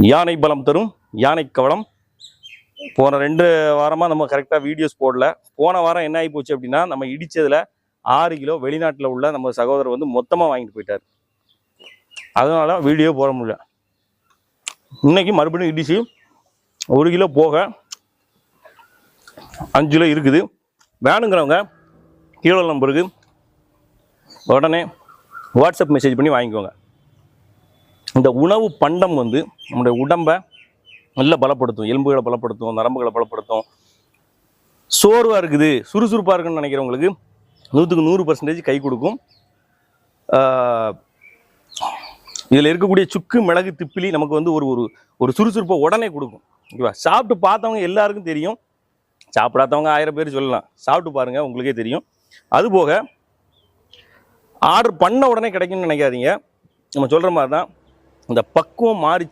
யானை பலம் தரும் யானை கவலம். போன 2 வாரமாக நம்ம கரெக்டாக வீடியோஸ் போடல. போன வாரம் என்ன ஆகி போச்சு அப்படின்னா, நம்ம இடித்ததில் 6 கிலோ வெளிநாட்டில் உள்ள நம்ம சகோதரர் வந்து மொத்தமாக வாங்கிட்டு போயிட்டார். அதனால வீடியோ போட முடியல. இன்னைக்கு மறுபடியும் இடிச்சு 1 கிலோ போக 5 கிலோ இருக்குது. வேணுங்கிறவங்க கீழே நம்பருக்கு உடனே வாட்ஸ்அப் மெசேஜ் பண்ணி வாங்கிக்கோங்க. இந்த உணவு பண்டம் வந்து நம்முடைய உடம்பை நல்லா பலப்படுத்தும், எலும்புகளை பலப்படுத்தும், நரம்புகளை பலப்படுத்தும். சோர்வாக இருக்குது, சுறுசுறுப்பாக இருக்குன்னு நினைக்கிறவங்களுக்கு 100க்கு 100% கை கொடுக்கும். இதில் இருக்கக்கூடிய சுக்கு, மிளகு, திப்பிலி நமக்கு வந்து ஒரு ஒரு சுறுசுறுப்பை உடனே கொடுக்கும். ஓகேவா? சாப்பிட்டு பார்த்தவங்க எல்லாருக்கும் தெரியும், சாப்பிடாதவங்க 1000 பேர் சொல்லலாம். சாப்பிட்டு பாருங்கள், உங்களுக்கே தெரியும். அதுபோக ஆர்டர் பண்ண உடனே கிடைக்கும்னு நினைக்காதீங்க. நம்ம சொல்கிற மாதிரி தான், இந்த பக்குவம் மாறி